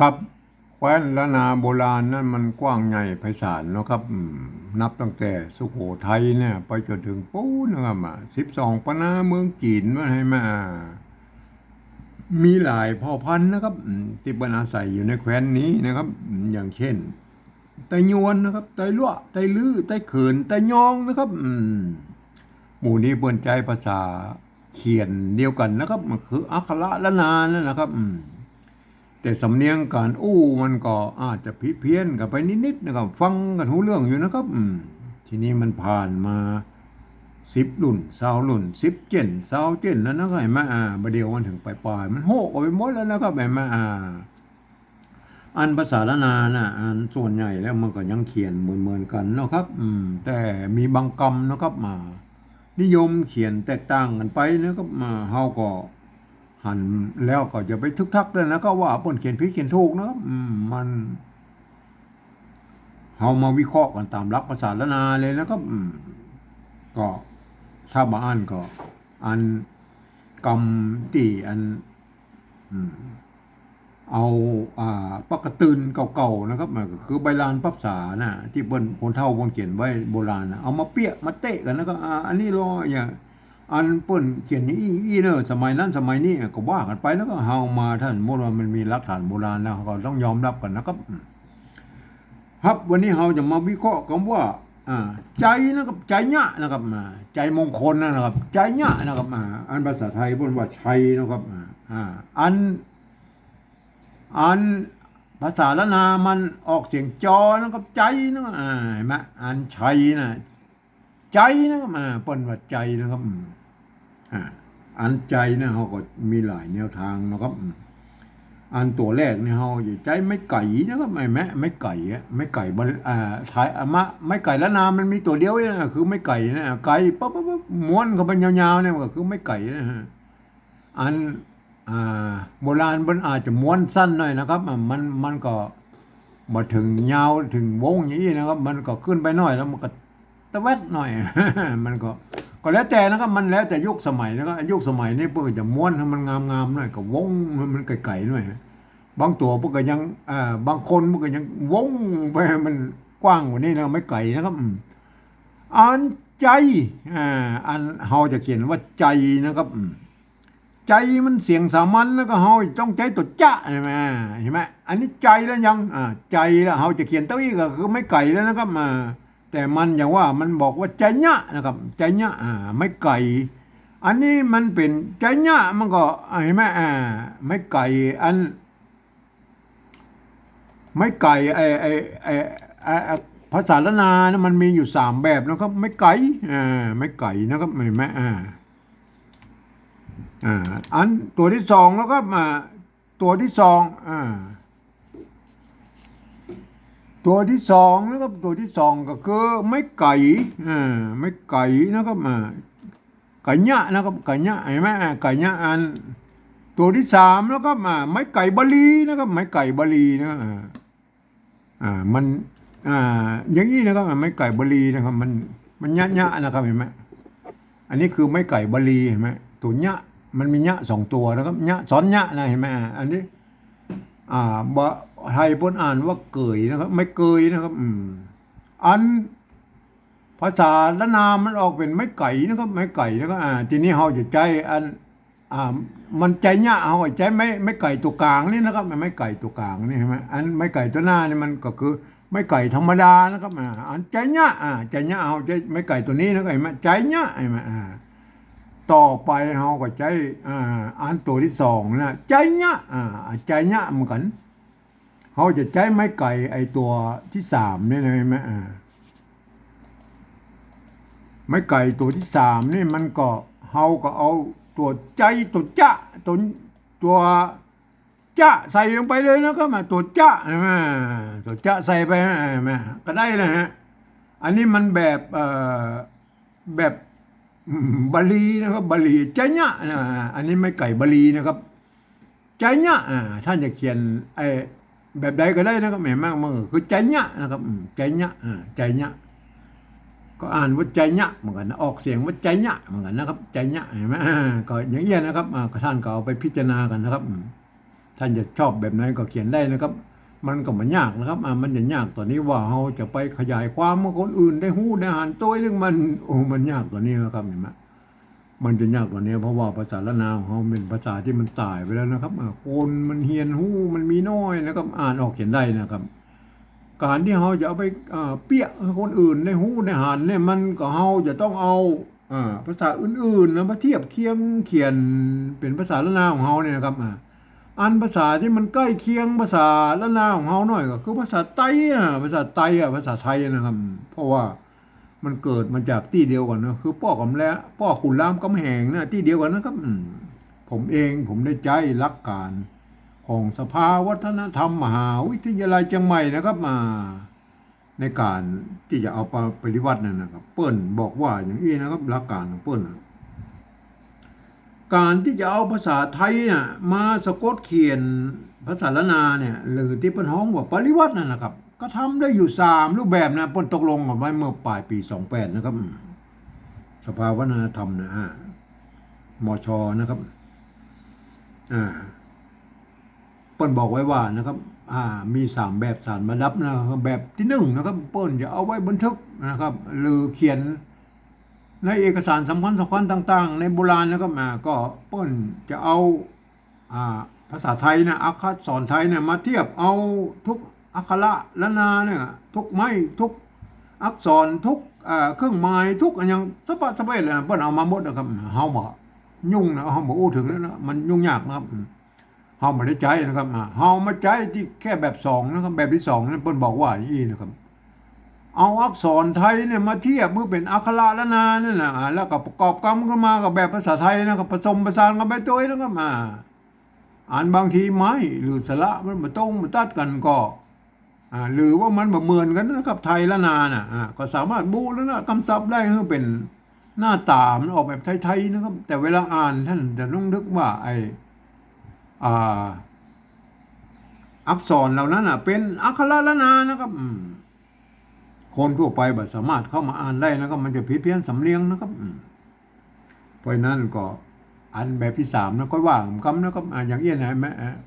ครับแคว้นล้านนาโบราณนั้นมันกว้างใหญ่ไพศาลเนาะครับนับตั้งแต่สุโขทัยเนี่ยไปจนถึงปูนนะครับ12ปนาเมืองจีนมาให้มามีหลายเผ่าพันธุ์นะครับที่บรรอาศัยอยู่ในแคว้นนี้นะครับอย่างเช่นไตยวนนะครับไตลั่วไตลื้อไตเขินไตยองนะครับหมู่นี้เปิ่นใจภาษาเขียนเดียวกันนะครับมันคืออักขระละนานั่นนะครับแต่สำเนียงการมันก็อาจจะผิดเพี้ยนกันไปนิดๆนะครับฟังกันหูเรื่องอยู่นะครับทีนี้มันผ่านมา10 รุ่น20 รุ่น10 เจน 20 เจนแล้วนะครับเห็นไหมประเดี๋ยวมันถึงปลายๆมันโหกออกไปหมดแล้วนะครับเห็นไหมอันภาษาละนานะอันส่วนใหญ่แล้วมันก็ยังเขียนเหมือนกันนะครับแต่มีบางคำนะครับนิยมเขียนแตกต่างกันไปนะครับเฮาก็หันแล้วก็จะไปทึกทักเลยนะก็ว่าเปิ้นเขียนผิดเขียนถูกนะครับมันเฮามาวิเคราะห์กันตามหลักภาษาละนาเลยนะครับก็ถ้ามาอ่านก็อันกรรมที่อันอืมเอาปากกระตืนเก่าๆนะครับมันก็คือใบลานพับษานะที่เปิ้นคนเฒ่าเพิ่นเขียนไว้โบราณนะเอามาเปี้ยมาเตะกันแล้วก็อันนี้รออย่างอันเปิ้นเขียนอย่างอี้เนอะสมัยนั้นสมัยนี้ก็ว่ากันไปแล้วก็เฮามาท่านโมว่ามันมีหลักฐานโบราณแล้วก็ต้องยอมรับกันนะครับครับวันนี้เราจะมาวิเคราะห์คำว่าใจนะครับใจญะนะครับใจมงคลนะครับใจญะนะครับอันภาษาไทยเพิ่นว่าชัยนะครับอันภาษาละนามันออกเสียงจอนะครับใจนะเห็นไหมอันชัยนะใจนะครับเปิ้นว่าใจนะครับอ่าอันใจนะเขาก็มีหลายแนวทางนะครับอันตัวแรกเนี่ยเขาจะใจไม่ไก่นะครับไม่ไก่ไม่ไก่บนท้ายไม่ไก่ละนามันมีตัวเดียวนะคือไม่ไก่นะไก่ปั๊บม้วนเข้าไปยาวๆเนี่ยก็คือไม่ไก่นะฮะอันโบราณมันอาจจะม้วนสั้นหน่อยนะครับมันก็มาถึงยาวถึงวงอย่างนี้นะครับมันก็ขึ้นไปหน่อยแล้วมันก็ตะแวดหน่อยมันก็แล้วแต่นะครับมันแล้วแต่ยุคสมัยนะครับยุคสมัยนี้เพื่อจะม้วนให้มันงามๆหน่อยก็วงมันไก่ๆหน่อยบางตัวเพื่อก็ยังบางคนเพื่อก็ยังวงไปมันกว้างกว่านี้นะไม่ไก่นะครับอันใจอันเฮาจะเขียนว่าใจนะครับใจมันเสียงสามัญแล้วก็เฮาต้องใจตัวจ้าใช่ไหมเห็นไหมอันนี้ใจแล้วยังใจแล้วเฮาจะเขียนเต้าอี้ก็คือไม่ไก่แล้วนะครับแต่มันอย่างว่ามันบอกว่าใจญะนะครับใจญะไม่ไก่อันนี้มันเป็นใจญะมันก็เห็นไหมไม่ไก่อันไม่ไก่ภาษาละนานะมันมีอยู่3 แบบนะครับไม่ไก่ไม่ไก่นะครับเห็นไหมอันตัวที่2แล้วก็ตัวที่สองตัวที่สองนะครับตัวที่สองก็คือไม่ไก่ไม่ไก่นะครับไก่เนะนะครับไก่เนะเห็นไหมไก่เนะอันตัวที่3แล้วก็ไม่ไก่บาลีนะครับไม่ไก่บาลีนะมันอย่างนี้นะครับไม่ไก่บาลีนะครับมันเนะนะครับเห็นไหมอันนี้คือไม่ไก่บาลีเห็นไหมตัวเนะมันมี2 ตัวนะครับเนะสอนเนะนะเห็นไหมอันนี้บะไทยพ้นอ่านว่าเกยนะครับไม่เกยนะครับอันภาษาละนามมันออกเป็นไม่ไก่นะครับไม่ไก่นะครับทีนี้เราจะใจอันมันใจเนะเราใจไม่ไก่ตัวกลางนี่นะครับไม่ไก่ตัวกลางนี่เห็นไหมอันไม่ไก่ตัวหน้านี่มันก็คือไม่ไก่ธรรมดานะครับอันใจเนะใจเนะเราใจไม่ไก่ตัวนี้นะครับเห็นไหมใจเนะเห็นไหมต่อไปเราก็ใจอันตัวที่2นะใจเนะใจเนะเหมือนกันเขาจะใจไม้ไก่ไอตัวที่3นี่เลยไหมไม้ไก่ตัวที่3นี่มันก็เขาก็เอาตัวใจตัวจ้าตัวจ้าใส่ลงไปเลยนะครับตัวจ้าใช่ไหมตัวจ้าใส่ไปใช่ไหมก็ได้นะฮะอันนี้มันแบบบาลีนะครับบาลีใจเนะอันนี้ไม่ไก่บาลีนะครับใจเนะท่านจะเขียนแบบใดก็ได้นะครับแม่มากมือคือใจเนะนะครับใจเนะใจเนะก็อ่านว่าใจเนะเหมือนกันออกเสียงว่าใจเนะเหมือนกันนะครับใจเนะเห็นไหมก็อย่างเงี้ยนะครับท่านก็เอาไปพิจารณากันนะครับ ท่านจะชอบแบบไหนก็เขียนได้นะครับ มันก็มันยากนะครับมันจะยากตอนนี้ว่าเราจะไปขยายความให้คนอื่นได้ฮู้ได้อ่านตัวเรื่องมันยากกว่านี้นะครับเห็นไหมมันจะยากกว่านี้เพราะว่าภาษาละนาวของเราเป็นภาษาที่มันตายไปแล้วนะครับคนมันเฮียนฮู้มันมีน้อยนะครับอ่านออกเขียนได้นะครับ การที่เราจะเอาไปเปี้ยให้คนอื่นได้ฮู้ได้อ่านเนี่ยมันก็เราจะต้องเอาภาษาอื่นๆนะมาเทียบเคียงเขียนเป็นภาษาละนาวของเราเนี่ยนะครับอันภาษาที่มันใกล้เคียงภาษาละนาวของเราหน่อยก็คือภาษาไต้ภาษาไต้ภาษาไทยนะครับ เพราะว่ามันเกิดมาจากที่เดียวกันนะคือพ่อกำและพ่อขุนรามคำแหงนะที่เดียวกันนะครับผมได้ใจรักการของสภาวัฒนธรรมมหาวิทยาลัยเชียงใหม่นะครับในการที่จะเอาไปปฏิวัตินั่นนะครับเปิ้ลบอกว่าอย่างนี้นะครับหลักการของเปิ้ลการที่จะเอาภาษาไทยน่ะมาสะกดเขียนภาษาละนาเนี่ยหรือที่เปิ้ลฮ้องว่าปริวัตินั่นนะครับก็ทำได้อยู่3รูปแบบนะเปิ้ลตกลงกันไว้เมื่อปลายปี28นะครับสภาวัฒนธรรมนะมชนะครับเปิ้ลบอกไว้ว่านะครับมี3แบบสารมารับนะครับแบบที่1นะครับเปิ้ลจะเอาไว้บันทึกนะครับหรือเขียนในเอกสารสำคัญต่างๆในโบราณนะครับก็เปิ้ลจะเอาภาษาไทยนะอักขรสอนไทยเนี่ยมาเทียบเอาทุกอักขระละนาเนี่ยทุกไม้ทุกอักษรทุกเครื่องหมายทุกอย่างสะเปะเลยเปิ้ลเอามาหมดนะครับเฮาบ่ยุ่งนะเฮาบ่อู้ถึงแล้วนะมันยุ่งยากนะครับเฮาไม่ได้ใจนะครับเฮามาใจที่แค่แบบ2นะครับแบบที่2นั้นเปิ้ลบอกว่าอย่างนี้นะครับเอาอักษรไทยเนี่ยมาเทียบเมื่อเป็นอักขระละนานั่นนะแล้วก็ประกอบกรรมขึ้นมากับแบบภาษาไทยนะครับผสมผสานกันไปตัวนะครับอ่านบางทีไม้หรือสระมันมาตรงมาตัดกันก็หรือว่ามันเหมือนกันนะครับไทยละนาน่ะก็สามารถบูแล้วนะคำศัพท์ได้ให้เป็นหน้าตามันออกแบบไทยๆนะครับแต่เวลาอ่านท่านจะต้องนึกว่าอักษรเหล่านั้นเป็นอักขระละนานะครับคนทั่วไปแบบสามารถเข้ามาอ่านได้นะครับมันจะผิดเพี้ยนสำเนียงนะครับเพราะนั้นก็อันแบบที่3นะก็ว่าคำนะครับอย่างเอี้ยนะไหม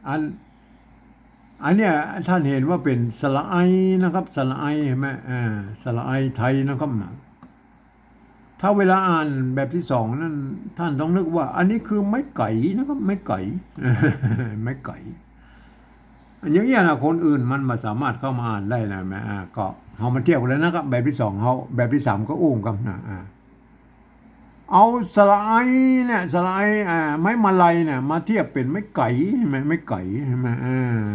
อันเนี้ยท่านเห็นว่าเป็นสระไอนะครับสระไอเห็นไหมสระไอไทยนะครับถ้าเวลาอ่านแบบที่2นั้นท่านต้องนึกว่าอันนี้คือไม้ไก่นะครับไม้ไก่ไม้ไก่อย่างเงี้ยนะคนอื่นมันมาสามารถเข้ามาอ่านได้นะแม่ก็เอามาเทียบกันเลยนะครับแบบที่2เขาแบบที่3ก็อุ้มกันนะเอาสระไอเนี่ยสระไอไม้มาลัยเนี่ยมาเทียบเป็นไม้ไก่ใช่ไหมไม้ไก่ใช่ไหม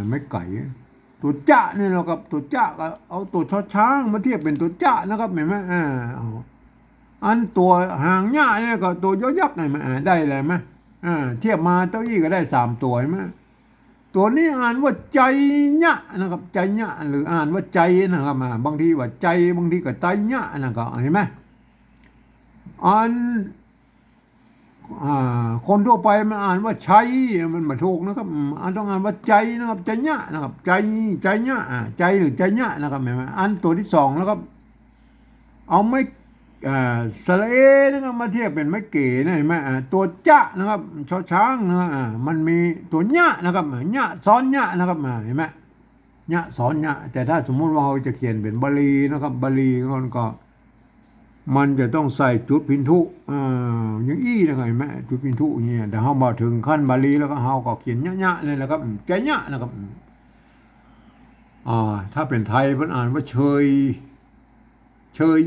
ไม้ไก่ตัวจ้าเนี่ยนะครับตัวจ้าก็เอาตัวชอช้างมาเทียบเป็นตัวจ้านะครับเห็นไหมอันตัวหางหญ้าเนี่ยก็ตัวยอยักษ์ไงมาได้เลยไหมเทียบมาเต้าอี้ก็ได้3ตัวใช่ไหมตัวนี้อ่านว่าใจหญ้านะครับใจหญ้าหรืออ่านว่าใจนะครับบางทีว่าใจบางทีก็ใจหญ้านะครับเห็นไหมอันคนทั่วไปมันอ่านว่าชัยมันไม่ถูกนะครับต้องอ่านว่าใจนะครับใจหญ้านะครับใจหญ้าใจหรือใจหญ้านะครับเห็นไหมอันตัวที่2แล้วก็เอาไม่สระเอนะครับมาเทียบเป็นไม้เก๋นะเห็นไหมตัวจ้านะครับชอช้างนะมันมีตัวหญ้านะครับหญ้าซ้อนหญ้านะครับเห็นไหมหญ้าซ้อนหญ้าแต่ถ้าสมมุติว่าเราจะเขียนเป็นบาลีนะครับบาลีก็มันจะต้องใส่จุดพินทุอย่างอี้นะครับเห็นไหมจุดพินทุอย่างเงี้ยแต่เรามาถึงขั้นบาลีแล้วก็เราก็เขียนหญ้าเลยนะครับใจหญ้านะครับถ้าเป็นไทยมันอ่านว่าเชย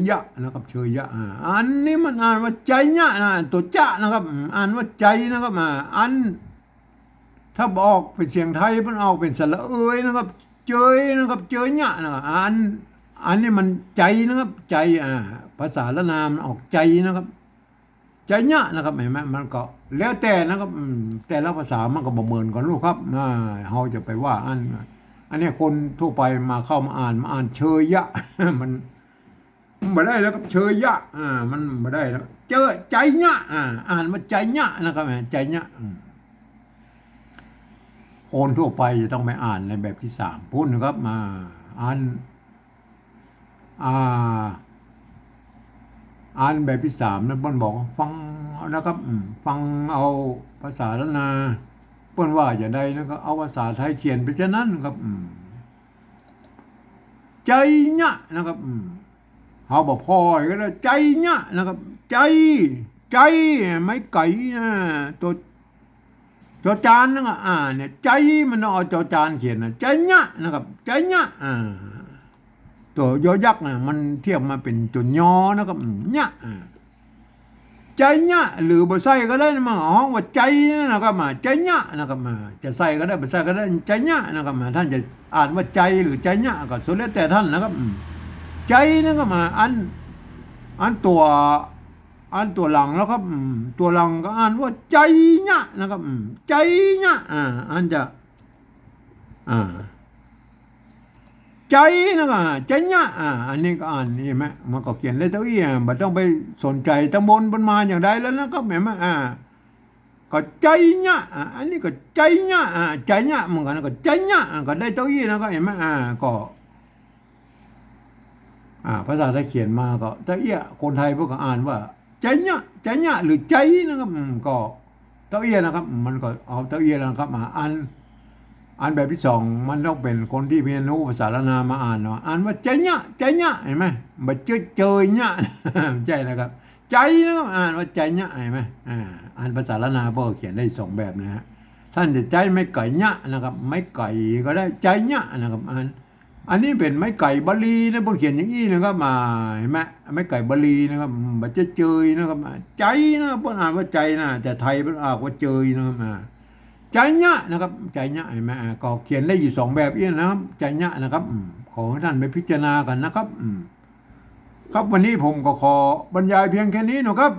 ยะนะครับเชยยะอันนี้มันอ่านว่าใจยะนะตัวจะนะครับอ่านว่าใจนะครับอันถ้าบอกเป็นเสียงไทยมันออกเป็นสระเอยนะครับเจยนะครับเจยยะนะอันนี้มันใจนะครับใจภาษาละนามออกใจนะครับใจยะนะครับเห็นไหมมันก็แล้วแต่นะครับแต่ละภาษามันก็บ่เหมือนกันลูกครับเราจะไปว่าอันนี้คนทั่วไปมาเข้ามาอ่านเชยยะมันไม่ได้แล้วก็เชยยะมันไม่ได้แล้วเจอใจเนี้ยอ่านมาใจเนี้ยนะครับใจเนี้ยคนทั่วไปจะต้องไปอ่านในแบบที่3พูดนะครับมาอ่านแบบที่3นั้นบนบอกฟังนะครับฟังเอาภาษาละนา เปิ้นว่าอย่างใดนะครับเอาภาษาไทยเขียนไปฉะนั้นครับใจยะนะครับเฮาบอกพ่อก็ได้ใจยะนะครับใจไม่ไก่นะตัวจอจานนะเนี่ยใจมันต้องเอาจอจานเขียนนะใจยะนะครับใจยะตัวยอยักษ์นะมันเทียบมาเป็นตัวยอนะครับยะใจยะหรือบ่ใส่ก็ได้นะมาห้องว่าใจนะครับใจยะนะครับจะใส่ก็ได้บ่ใส่ก็ได้ใจยะนะครับท่านจะอ่านว่าใจหรือใจยะก็สุดแล้วแต่ท่านนะครับใจนะครับอันตัวหลังแล้วครับตัวหลังก็อ่านว่าใจยะนะครับใจยะอันจะใจนะครับใจยะอันนี้ก็อ่านนี่ไหมมันก็เขียนเลยเท่าอี้ไม่ต้องไปสนใจตำบลบนมาอย่างใดแล้วนะครับเห็นไหมก็ใจยะอันนี้ก็ใจยะใจยะเหมือนกันก็ใจยะก็ได้เท่าอี้นะครับเห็นไหมก็ภาษาไทยเขียนมาก็เท่าอี้คนไทยพวกก็อ่านว่าใจยะหรือใจนะครับก็เท่าอี้นะครับ มันก็เอาเท่าอี้นะครับมาอ่านแบบที่สองมันต้องเป็นคนที่เรียนรู้ภาษาละนามาอ่านเนาะอ่านว่าใจยะเห็นไหมบัดเจยยะใจนะครับใจนะครับอ่านว่าใจยะเห็นไหมอ่านภาษาละนาเบอร์เขียนได้สองแบบนะฮะท่านจะใจไม่ไก่ยะนะครับไม่ไก่ก็ได้ใจยะนะครับอันนี้เป็นไม้ไก่บาลีนะบนเขียนอย่างนี้นะครับเห็นไหมไม้ไก่บาลีนะครับบัดเจยนะครับใจนะบนอ่านว่าใจนะแต่ไทยเป็นอ่านว่าเจยนะครับใจเนี้ยนะครับใจเนี้ยเห็นไหมก็เขียนได้อยู่สองแบบนี้นะครับใจเนี้ยนะครับขอให้ท่านไปพิจารณากันนะครับครับวันนี้ผมก็ขอบรรยายเพียงแค่นี้นะครับ